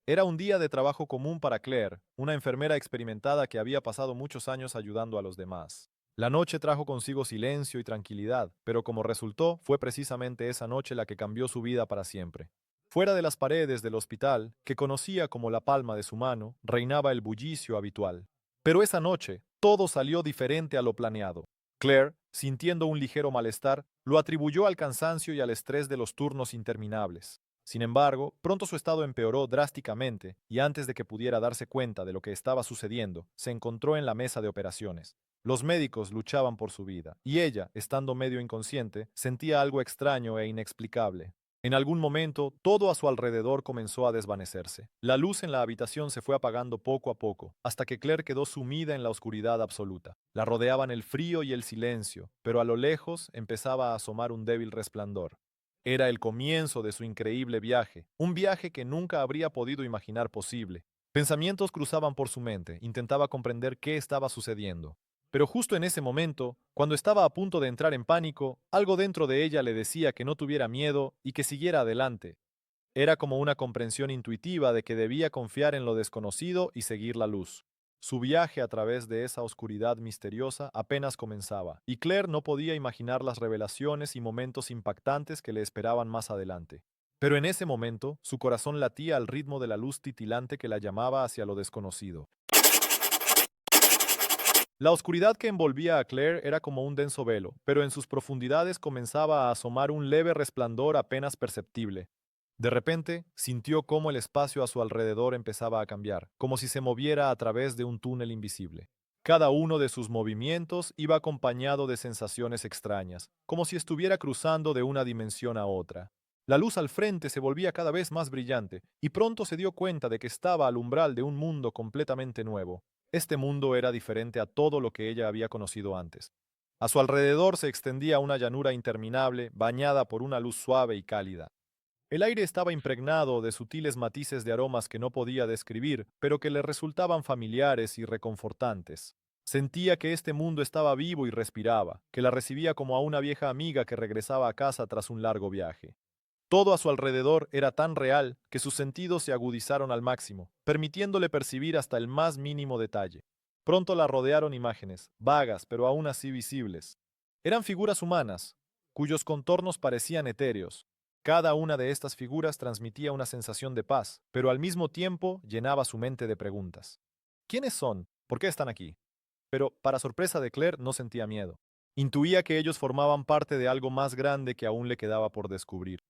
Era un día de trabajo común para Claire, una enfermera experimentada que había pasado muchos años ayudando a los demás. La noche trajo consigo silencio y tranquilidad, pero como resultó, fue precisamente esa noche la que cambió su vida para siempre. Fuera de las paredes del hospital, que conocía como la palma de su mano, reinaba el bullicio habitual. Pero esa noche, todo salió diferente a lo planeado. Claire, sintiendo un ligero malestar, lo atribuyó al cansancio y al estrés de los turnos interminables. Sin embargo, pronto su estado empeoró drásticamente y antes de que pudiera darse cuenta de lo que estaba sucediendo, se encontró en la mesa de operaciones. Los médicos luchaban por su vida y ella, estando medio inconsciente, sentía algo extraño e inexplicable. En algún momento, todo a su alrededor comenzó a desvanecerse. La luz en la habitación se fue apagando poco a poco, hasta que Claire quedó sumida en la oscuridad absoluta. La rodeaban el frío y el silencio, pero a lo lejos empezaba a asomar un débil resplandor. Era el comienzo de su increíble viaje, un viaje que nunca habría podido imaginar posible. Pensamientos cruzaban por su mente, intentaba comprender qué estaba sucediendo. Pero justo en ese momento, cuando estaba a punto de entrar en pánico, algo dentro de ella le decía que no tuviera miedo y que siguiera adelante. Era como una comprensión intuitiva de que debía confiar en lo desconocido y seguir la luz. Su viaje a través de esa oscuridad misteriosa apenas comenzaba, y Claire no podía imaginar las revelaciones y momentos impactantes que le esperaban más adelante. Pero en ese momento, su corazón latía al ritmo de la luz titilante que la llamaba hacia lo desconocido. La oscuridad que envolvía a Claire era como un denso velo, pero en sus profundidades comenzaba a asomar un leve resplandor apenas perceptible. De repente, sintió cómo el espacio a su alrededor empezaba a cambiar, como si se moviera a través de un túnel invisible. Cada uno de sus movimientos iba acompañado de sensaciones extrañas, como si estuviera cruzando de una dimensión a otra. La luz al frente se volvía cada vez más brillante, y pronto se dio cuenta de que estaba al umbral de un mundo completamente nuevo. Este mundo era diferente a todo lo que ella había conocido antes. A su alrededor se extendía una llanura interminable, bañada por una luz suave y cálida. El aire estaba impregnado de sutiles matices de aromas que no podía describir, pero que le resultaban familiares y reconfortantes. Sentía que este mundo estaba vivo y respiraba, que la recibía como a una vieja amiga que regresaba a casa tras un largo viaje. Todo a su alrededor era tan real que sus sentidos se agudizaron al máximo, permitiéndole percibir hasta el más mínimo detalle. Pronto la rodearon imágenes, vagas pero aún así visibles. Eran figuras humanas, cuyos contornos parecían etéreos. Cada una de estas figuras transmitía una sensación de paz, pero al mismo tiempo llenaba su mente de preguntas. ¿Quiénes son? ¿Por qué están aquí? Pero, para sorpresa de Claire, no sentía miedo. Intuía que ellos formaban parte de algo más grande que aún le quedaba por descubrir.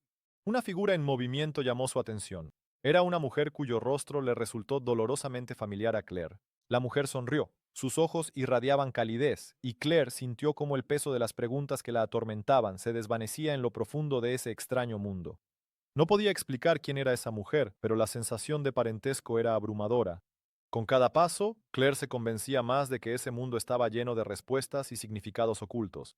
Una figura en movimiento llamó su atención. Era una mujer cuyo rostro le resultó dolorosamente familiar a Claire. La mujer sonrió. Sus ojos irradiaban calidez, y Claire sintió cómo el peso de las preguntas que la atormentaban se desvanecía en lo profundo de ese extraño mundo. No podía explicar quién era esa mujer, pero la sensación de parentesco era abrumadora. Con cada paso, Claire se convencía más de que ese mundo estaba lleno de respuestas y significados ocultos.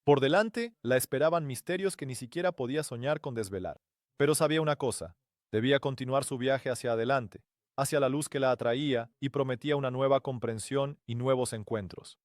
Por delante la esperaban misterios que ni siquiera podía soñar con desvelar. Pero sabía una cosa, debía continuar su viaje hacia adelante, hacia la luz que la atraía y prometía una nueva comprensión y nuevos encuentros.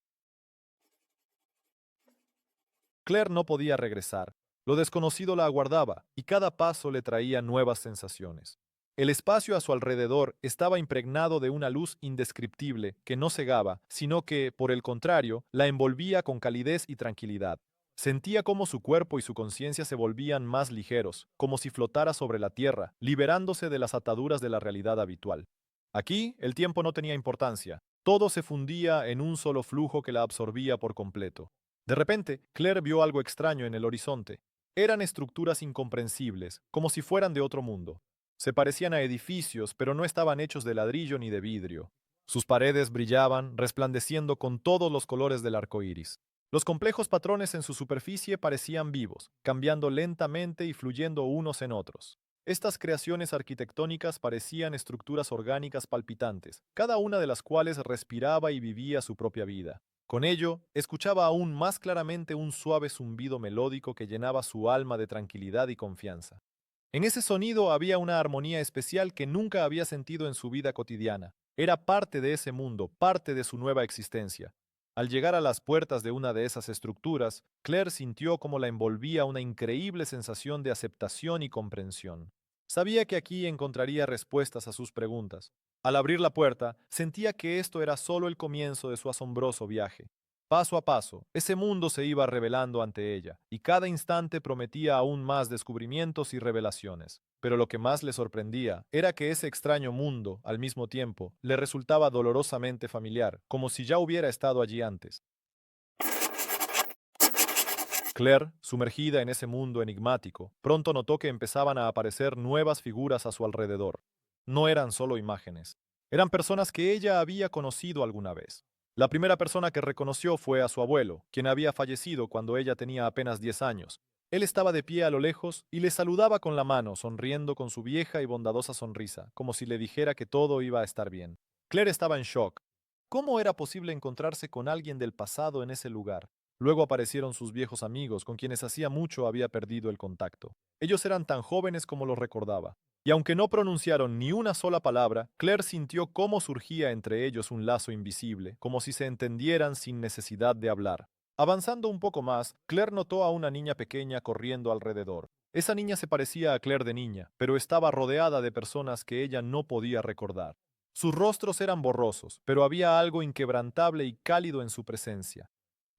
Claire no podía regresar. Lo desconocido la aguardaba y cada paso le traía nuevas sensaciones. El espacio a su alrededor estaba impregnado de una luz indescriptible que no cegaba, sino que, por el contrario, la envolvía con calidez y tranquilidad. Sentía cómo su cuerpo y su conciencia se volvían más ligeros, como si flotara sobre la tierra, liberándose de las ataduras de la realidad habitual. Aquí, el tiempo no tenía importancia. Todo se fundía en un solo flujo que la absorbía por completo. De repente, Claire vio algo extraño en el horizonte. Eran estructuras incomprensibles, como si fueran de otro mundo. Se parecían a edificios, pero no estaban hechos de ladrillo ni de vidrio. Sus paredes brillaban, resplandeciendo con todos los colores del arco iris. Los complejos patrones en su superficie parecían vivos, cambiando lentamente y fluyendo unos en otros. Estas creaciones arquitectónicas parecían estructuras orgánicas palpitantes, cada una de las cuales respiraba y vivía su propia vida. Con ello, escuchaba aún más claramente un suave zumbido melódico que llenaba su alma de tranquilidad y confianza. En ese sonido había una armonía especial que nunca había sentido en su vida cotidiana. Era parte de ese mundo, parte de su nueva existencia. Al llegar a las puertas de una de esas estructuras, Claire sintió como la envolvía una increíble sensación de aceptación y comprensión. Sabía que aquí encontraría respuestas a sus preguntas. Al abrir la puerta, sentía que esto era solo el comienzo de su asombroso viaje. Paso a paso, ese mundo se iba revelando ante ella, y cada instante prometía aún más descubrimientos y revelaciones. Pero lo que más le sorprendía era que ese extraño mundo, al mismo tiempo, le resultaba dolorosamente familiar, como si ya hubiera estado allí antes. Claire, sumergida en ese mundo enigmático, pronto notó que empezaban a aparecer nuevas figuras a su alrededor. No eran solo imágenes, eran personas que ella había conocido alguna vez. La primera persona que reconoció fue a su abuelo, quien había fallecido cuando ella tenía apenas 10 años. Él estaba de pie a lo lejos y le saludaba con la mano, sonriendo con su vieja y bondadosa sonrisa, como si le dijera que todo iba a estar bien. Claire estaba en shock. ¿Cómo era posible encontrarse con alguien del pasado en ese lugar? Luego aparecieron sus viejos amigos, con quienes hacía mucho había perdido el contacto. Ellos eran tan jóvenes como los recordaba. Y aunque no pronunciaron ni una sola palabra, Claire sintió cómo surgía entre ellos un lazo invisible, como si se entendieran sin necesidad de hablar. Avanzando un poco más, Claire notó a una niña pequeña corriendo alrededor. Esa niña se parecía a Claire de niña, pero estaba rodeada de personas que ella no podía recordar. Sus rostros eran borrosos, pero había algo inquebrantable y cálido en su presencia.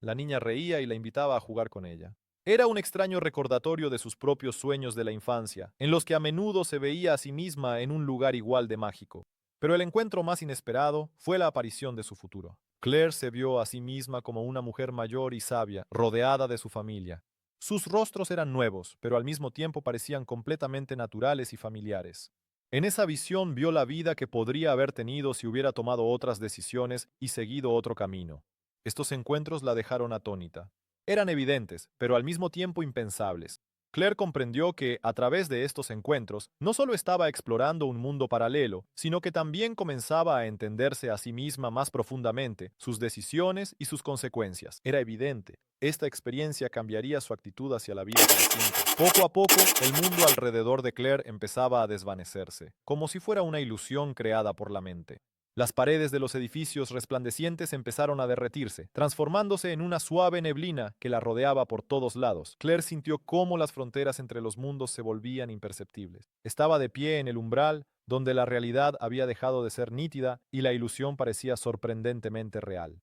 La niña reía y la invitaba a jugar con ella. Era un extraño recordatorio de sus propios sueños de la infancia, en los que a menudo se veía a sí misma en un lugar igual de mágico. Pero el encuentro más inesperado fue la aparición de su futuro. Claire se vio a sí misma como una mujer mayor y sabia, rodeada de su familia. Sus rostros eran nuevos, pero al mismo tiempo parecían completamente naturales y familiares. En esa visión vio la vida que podría haber tenido si hubiera tomado otras decisiones y seguido otro camino. Estos encuentros la dejaron atónita. Eran evidentes, pero al mismo tiempo impensables. Claire comprendió que, a través de estos encuentros, no solo estaba explorando un mundo paralelo, sino que también comenzaba a entenderse a sí misma más profundamente, sus decisiones y sus consecuencias. Era evidente. Esta experiencia cambiaría su actitud hacia la vida para siempre. Poco a poco, el mundo alrededor de Claire empezaba a desvanecerse, como si fuera una ilusión creada por la mente. Las paredes de los edificios resplandecientes empezaron a derretirse, transformándose en una suave neblina que la rodeaba por todos lados. Claire sintió cómo las fronteras entre los mundos se volvían imperceptibles. Estaba de pie en el umbral, donde la realidad había dejado de ser nítida y la ilusión parecía sorprendentemente real.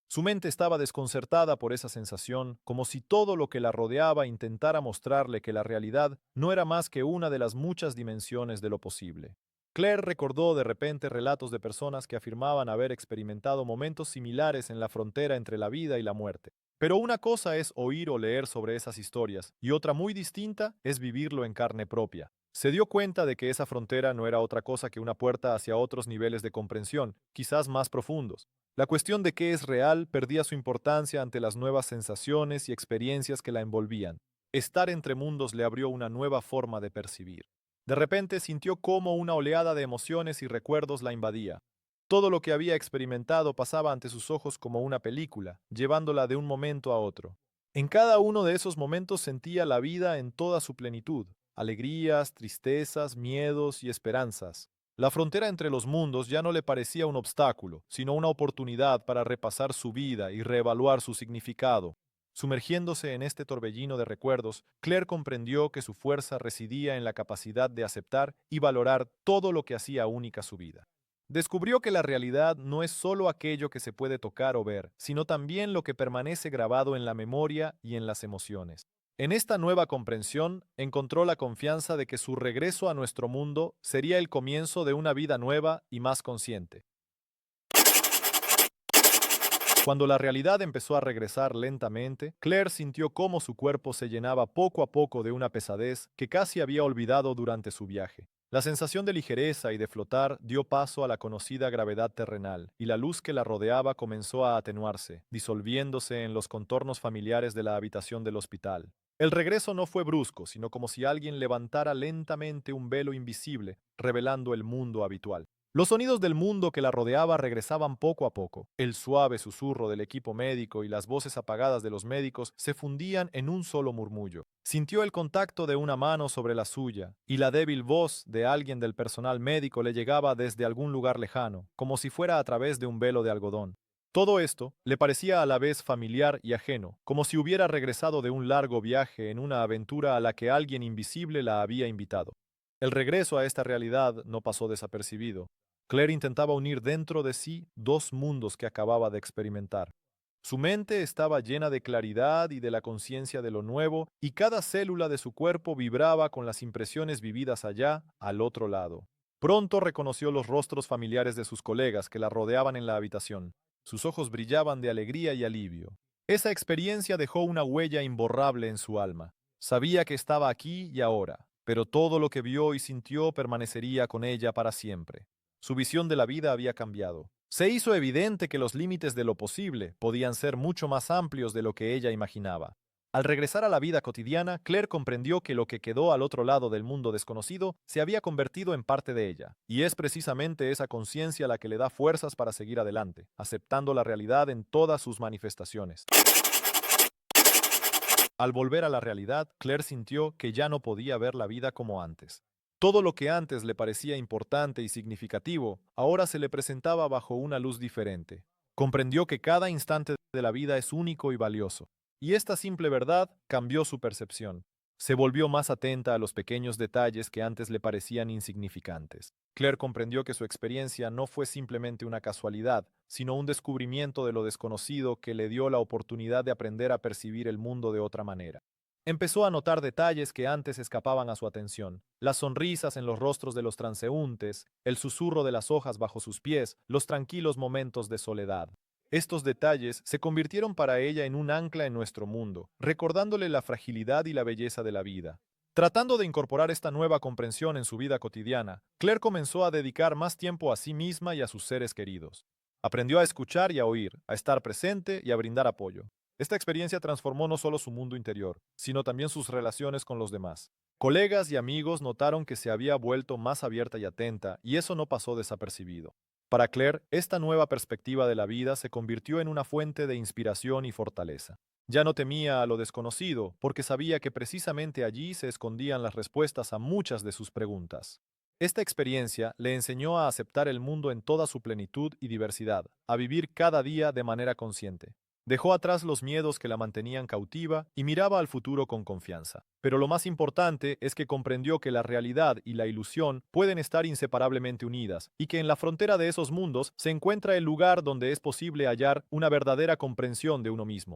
Su mente estaba desconcertada por esa sensación, como si todo lo que la rodeaba intentara mostrarle que la realidad no era más que una de las muchas dimensiones de lo posible. Claire recordó de repente relatos de personas que afirmaban haber experimentado momentos similares en la frontera entre la vida y la muerte. Pero una cosa es oír o leer sobre esas historias, y otra muy distinta es vivirlo en carne propia. Se dio cuenta de que esa frontera no era otra cosa que una puerta hacia otros niveles de comprensión, quizás más profundos. La cuestión de qué es real perdía su importancia ante las nuevas sensaciones y experiencias que la envolvían. Estar entre mundos le abrió una nueva forma de percibir. De repente sintió cómo una oleada de emociones y recuerdos la invadía. Todo lo que había experimentado pasaba ante sus ojos como una película, llevándola de un momento a otro. En cada uno de esos momentos sentía la vida en toda su plenitud, alegrías, tristezas, miedos y esperanzas. La frontera entre los mundos ya no le parecía un obstáculo, sino una oportunidad para repasar su vida y reevaluar su significado. Sumergiéndose en este torbellino de recuerdos, Claire comprendió que su fuerza residía en la capacidad de aceptar y valorar todo lo que hacía única su vida. Descubrió que la realidad no es solo aquello que se puede tocar o ver, sino también lo que permanece grabado en la memoria y en las emociones. En esta nueva comprensión, encontró la confianza de que su regreso a nuestro mundo sería el comienzo de una vida nueva y más consciente. Cuando la realidad empezó a regresar lentamente, Claire sintió cómo su cuerpo se llenaba poco a poco de una pesadez que casi había olvidado durante su viaje. La sensación de ligereza y de flotar dio paso a la conocida gravedad terrenal, y la luz que la rodeaba comenzó a atenuarse, disolviéndose en los contornos familiares de la habitación del hospital. El regreso no fue brusco, sino como si alguien levantara lentamente un velo invisible, revelando el mundo habitual. Los sonidos del mundo que la rodeaba regresaban poco a poco. El suave susurro del equipo médico y las voces apagadas de los médicos se fundían en un solo murmullo. Sintió el contacto de una mano sobre la suya, y la débil voz de alguien del personal médico le llegaba desde algún lugar lejano, como si fuera a través de un velo de algodón. Todo esto le parecía a la vez familiar y ajeno, como si hubiera regresado de un largo viaje en una aventura a la que alguien invisible la había invitado. El regreso a esta realidad no pasó desapercibido. Claire intentaba unir dentro de sí dos mundos que acababa de experimentar. Su mente estaba llena de claridad y de la conciencia de lo nuevo, y cada célula de su cuerpo vibraba con las impresiones vividas allá, al otro lado. Pronto reconoció los rostros familiares de sus colegas que la rodeaban en la habitación. Sus ojos brillaban de alegría y alivio. Esa experiencia dejó una huella imborrable en su alma. Sabía que estaba aquí y ahora, pero todo lo que vio y sintió permanecería con ella para siempre. Su visión de la vida había cambiado. Se hizo evidente que los límites de lo posible podían ser mucho más amplios de lo que ella imaginaba. Al regresar a la vida cotidiana, Claire comprendió que lo que quedó al otro lado del mundo desconocido se había convertido en parte de ella, y es precisamente esa conciencia la que le da fuerzas para seguir adelante, aceptando la realidad en todas sus manifestaciones. Al volver a la realidad, Claire sintió que ya no podía ver la vida como antes. Todo lo que antes le parecía importante y significativo, ahora se le presentaba bajo una luz diferente. Comprendió que cada instante de la vida es único y valioso, y esta simple verdad cambió su percepción. Se volvió más atenta a los pequeños detalles que antes le parecían insignificantes. Claire comprendió que su experiencia no fue simplemente una casualidad, sino un descubrimiento de lo desconocido que le dio la oportunidad de aprender a percibir el mundo de otra manera. Empezó a notar detalles que antes escapaban a su atención: las sonrisas en los rostros de los transeúntes, el susurro de las hojas bajo sus pies, los tranquilos momentos de soledad. Estos detalles se convirtieron para ella en un ancla en nuestro mundo, recordándole la fragilidad y la belleza de la vida. Tratando de incorporar esta nueva comprensión en su vida cotidiana, Claire comenzó a dedicar más tiempo a sí misma y a sus seres queridos. Aprendió a escuchar y a oír, a estar presente y a brindar apoyo. Esta experiencia transformó no solo su mundo interior, sino también sus relaciones con los demás. Colegas y amigos notaron que se había vuelto más abierta y atenta, y eso no pasó desapercibido. Para Claire, esta nueva perspectiva de la vida se convirtió en una fuente de inspiración y fortaleza. Ya no temía a lo desconocido, porque sabía que precisamente allí se escondían las respuestas a muchas de sus preguntas. Esta experiencia le enseñó a aceptar el mundo en toda su plenitud y diversidad, a vivir cada día de manera consciente. Dejó atrás los miedos que la mantenían cautiva y miraba al futuro con confianza. Pero lo más importante es que comprendió que la realidad y la ilusión pueden estar inseparablemente unidas, y que en la frontera de esos mundos se encuentra el lugar donde es posible hallar una verdadera comprensión de uno mismo.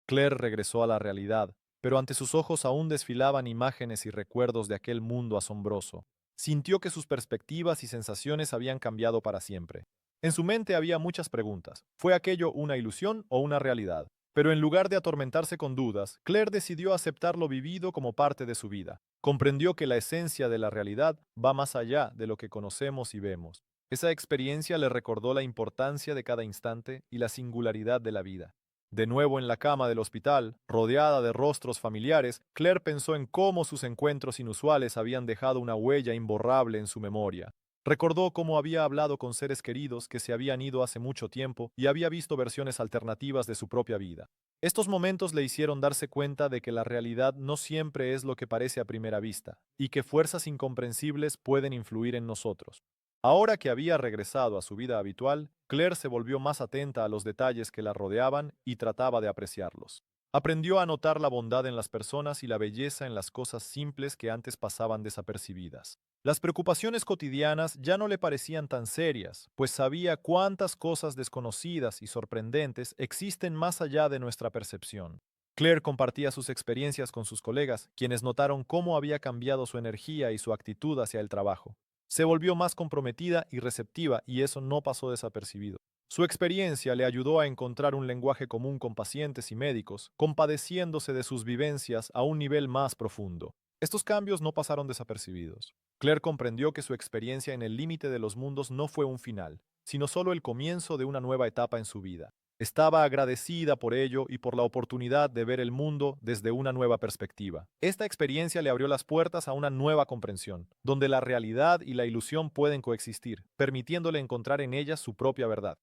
Claire regresó a la realidad, pero ante sus ojos aún desfilaban imágenes y recuerdos de aquel mundo asombroso. Sintió que sus perspectivas y sensaciones habían cambiado para siempre. En su mente había muchas preguntas. ¿Fue aquello una ilusión o una realidad? Pero en lugar de atormentarse con dudas, Claire decidió aceptar lo vivido como parte de su vida. Comprendió que la esencia de la realidad va más allá de lo que conocemos y vemos. Esa experiencia le recordó la importancia de cada instante y la singularidad de la vida. De nuevo en la cama del hospital, rodeada de rostros familiares, Claire pensó en cómo sus encuentros inusuales habían dejado una huella imborrable en su memoria. Recordó cómo había hablado con seres queridos que se habían ido hace mucho tiempo y había visto versiones alternativas de su propia vida. Estos momentos le hicieron darse cuenta de que la realidad no siempre es lo que parece a primera vista, y que fuerzas incomprensibles pueden influir en nosotros. Ahora que había regresado a su vida habitual, Claire se volvió más atenta a los detalles que la rodeaban y trataba de apreciarlos. Aprendió a notar la bondad en las personas y la belleza en las cosas simples que antes pasaban desapercibidas. Las preocupaciones cotidianas ya no le parecían tan serias, pues sabía cuántas cosas desconocidas y sorprendentes existen más allá de nuestra percepción. Claire compartía sus experiencias con sus colegas, quienes notaron cómo había cambiado su energía y su actitud hacia el trabajo. Se volvió más comprometida y receptiva, y eso no pasó desapercibido. Su experiencia le ayudó a encontrar un lenguaje común con pacientes y médicos, compadeciéndose de sus vivencias a un nivel más profundo. Estos cambios no pasaron desapercibidos. Claire comprendió que su experiencia en el límite de los mundos no fue un final, sino solo el comienzo de una nueva etapa en su vida. Estaba agradecida por ello y por la oportunidad de ver el mundo desde una nueva perspectiva. Esta experiencia le abrió las puertas a una nueva comprensión, donde la realidad y la ilusión pueden coexistir, permitiéndole encontrar en ellas su propia verdad.